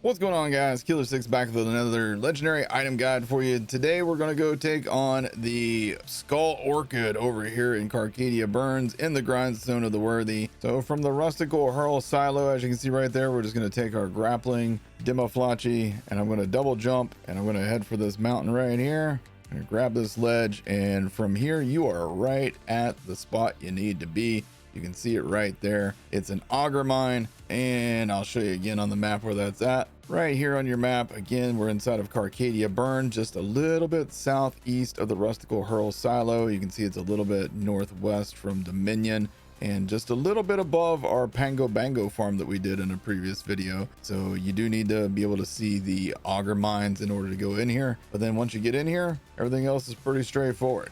What's going on, guys? Killer 6 back with another legendary item guide for you. Today we're going to go take on the Skull Orchid over here in Carcadia Burns in the grindstone of the worthy. So from the rustical hurl silo, as you can see right there, we're just going to take our grappling demoflachi and I'm going to double jump and I'm going to head for this mountain right here. I'm going to grab this ledge, and from here you are right at the spot you need to be. You can see it right there. It's an auger mine, and I'll show you again on the map where that's at. Right here on your map, again, we're inside of Carcadia Burn, just a little bit southeast of the rustical hurl silo. You can see it's a little bit northwest from Dominion, and just a little bit above our Pango Bango farm that we did in a previous video. So you do need to be able to see the auger mines in order to go in here. But then once you get in here, everything else is pretty straightforward.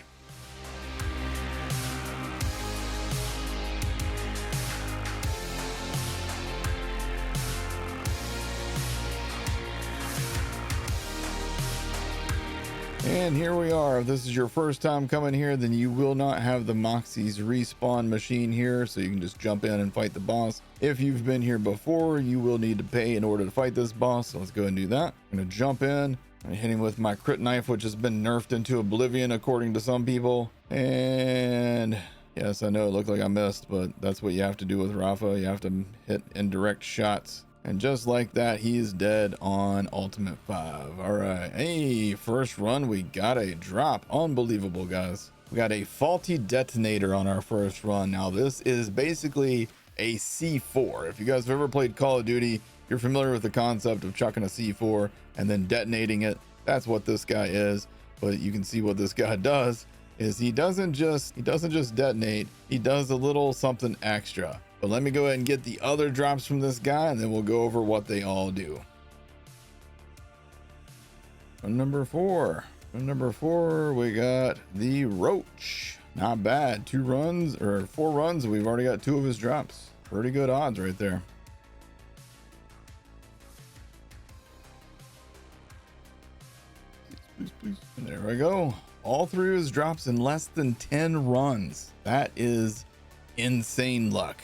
And here we are. If this is your first time coming here, then you will not have the Moxie's respawn machine here, so you can just jump in and fight the boss. If you've been here before, you will need to pay in order to fight this boss, so let's go ahead and do that. I'm going to jump in. I'm hitting with my crit knife, which has been nerfed into oblivion according to some people. And yes, I know it looked like I missed, but that's what you have to do with RAFA. You have to hit indirect shots. And just like that, he's dead on Ultimate 5. All right. Hey, first run, we got a drop. Unbelievable, guys. We got a faulty detonator on our first run. Now, this is basically a C4. If you guys have ever played Call of Duty, you're familiar with the concept of chucking a C4 and then detonating it. That's what this guy is. But you can see what this guy does is he doesn't just detonate. He does a little something extra. But let me go ahead and get the other drops from this guy, and then we'll go over what they all do. Number four, we got the Roach. Not bad. 4 runs. We've already got 2 of his drops. Pretty good odds right there. Please. And there we go. All 3 of his drops in less than 10 runs. That is insane luck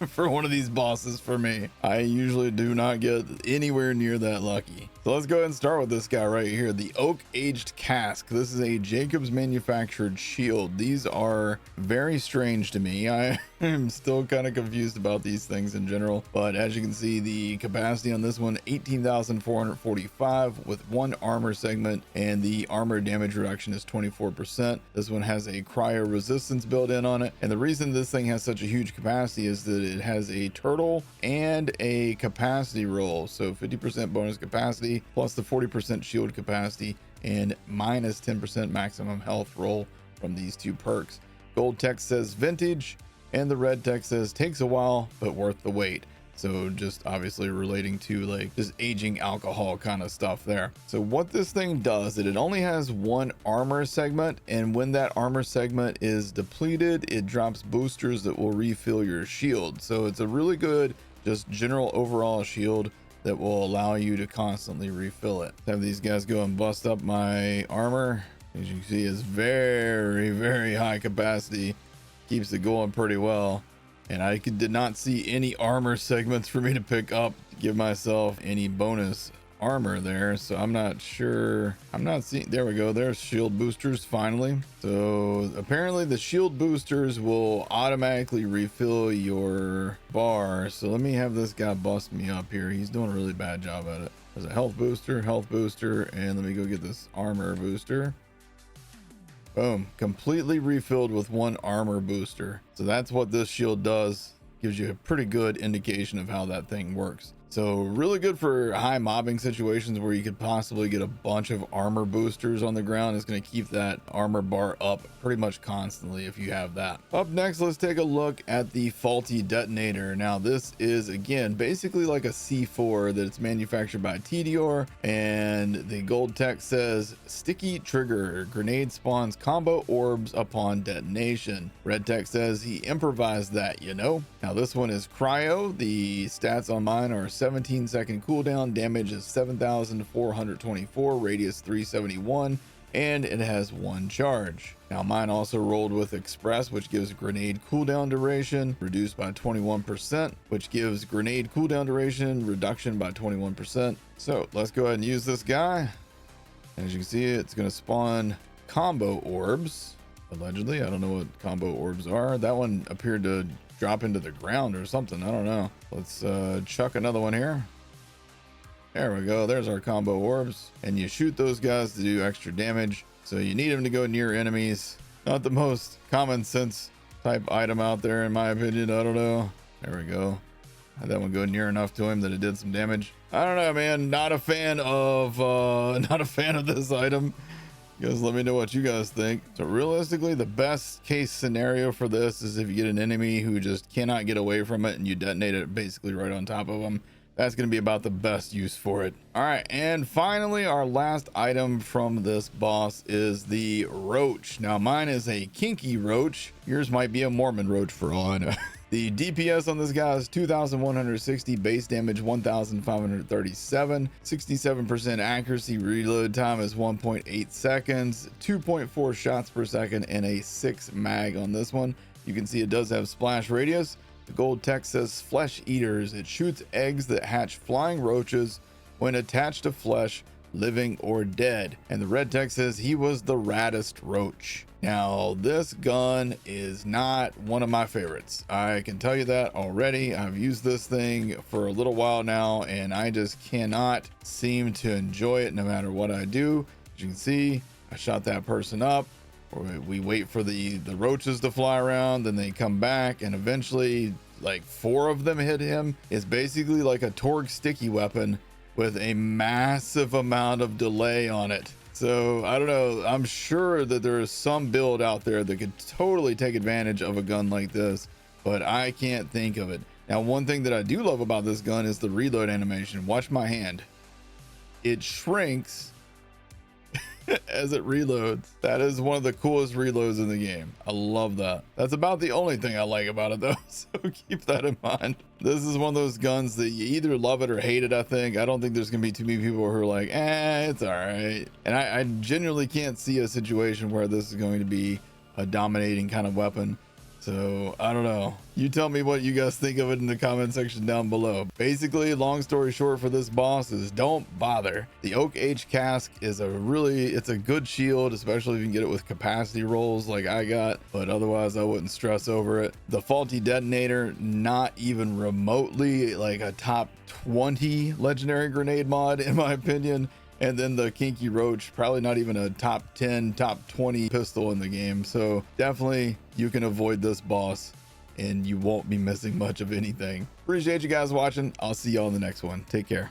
for one of these bosses for me. I usually do not get anywhere near that lucky. So let's go ahead and start with this guy right here, the Oak Aged Cask. This is a Jacobs manufactured shield. These are very strange to me. I am still kind of confused about these things in general, but as you can see, the capacity on this one 18,445 with 1 armor segment, and the armor damage reduction is 24%. This one has a cryo resistance built in on it, and the reason this thing has such a huge capacity is that it has a turtle and a capacity roll, so 50% bonus capacity plus the 40% shield capacity and minus 10% maximum health roll from these 2 perks. Gold text says vintage, and the red text says takes a while but worth the wait. So just obviously relating to like just aging alcohol kind of stuff there. So what this thing does is it only has 1 armor segment, and when that armor segment is depleted, it drops boosters that will refill your shield. So it's a really good just general overall shield that will allow you to constantly refill it. Have these guys go and bust up my armor. As you can see, it's very high capacity, keeps it going pretty well. And I did not see any armor segments for me to pick up to give myself any bonus armor there, so I'm not sure. I'm not seeing. There we go. There's shield boosters finally. So apparently the shield boosters will automatically refill your bar. So let me have this guy bust me up here. He's doing a really bad job at it. There's a health booster, and let me go get this armor booster. Boom, completely refilled with 1 armor booster. So that's what this shield does. Gives you a pretty good indication of how that thing works. So really good for high mobbing situations where you could possibly get a bunch of armor boosters on the ground. It's going to keep that armor bar up pretty much constantly if you have that. Up next, let's take a look at the faulty detonator. Now this is again basically like a C4 that's manufactured by TDR, and the gold text says sticky trigger, grenade spawns combo orbs upon detonation. Red text says he improvised that, you know. Now this one is cryo. The stats on mine are 17-second cooldown, damage is 7,424, radius 371, and it has 1 charge. Now mine also rolled with Express, which gives grenade cooldown duration reduced by 21%, which gives grenade cooldown duration reduction by 21%. So let's go ahead and use this guy. As you can see, it's going to spawn combo orbs, allegedly. I don't know what combo orbs are. That one appeared to drop into the ground or something. I don't know. Let's chuck another one here. There we go. There's our combo orbs. And you shoot those guys to do extra damage. So you need them to go near enemies. Not the most common sense type item out there, in my opinion. I don't know. There we go. Had that one go near enough to him that it did some damage. I don't know, man. Not a fan of this item. You guys let me know what you guys think. So realistically, the best case scenario for this is if you get an enemy who just cannot get away from it and you detonate it basically right on top of them. That's going to be about the best use for it. All right, and finally, our last item from this boss is the Roach. Now mine is a kinky Roach. Yours might be a Mormon Roach for all I know. The DPS on this guy is 2,160, base damage 1,537, 67% accuracy, reload time is 1.8 seconds, 2.4 shots per second, and a 6 mag on this one. You can see it does have splash radius. The gold text says flesh eaters. It shoots eggs that hatch flying roaches when attached to flesh, living or dead. And the red text says he was the raddest roach. Now this gun is not one of my favorites. I can tell you that already. I've used this thing for a little while now and I just cannot seem to enjoy it no matter what I do. As you can see, I shot that person up. We wait for the roaches to fly around, then they come back, and eventually like 4 of them hit him. It's basically like a Torgue sticky weapon with a massive amount of delay on it. So I don't know, I'm sure that there is some build out there that could totally take advantage of a gun like this, but I can't think of it. Now one thing that I do love about this gun is the reload animation. Watch my hand. It shrinks as it reloads. That is one of the coolest reloads in the game. I love that. That's about the only thing I like about it though, so keep that in mind. This is one of those guns that you either love it or hate it. I don't think there's gonna be too many people who are like, it's all right. And I genuinely can't see a situation where this is going to be a dominating kind of weapon. So I don't know. You tell me what you guys think of it in the comment section down below. Basically, long story short for this boss is don't bother. The Oak H Cask is it's a good shield, especially if you can get it with capacity rolls like I got, but otherwise I wouldn't stress over it. The faulty detonator, not even remotely like a top 20 legendary grenade mod in my opinion. And then the kinky Roach, probably not even a top 10, top 20 pistol in the game. So definitely you can avoid this boss and you won't be missing much of anything. Appreciate you guys watching. I'll see y'all in the next one. Take care.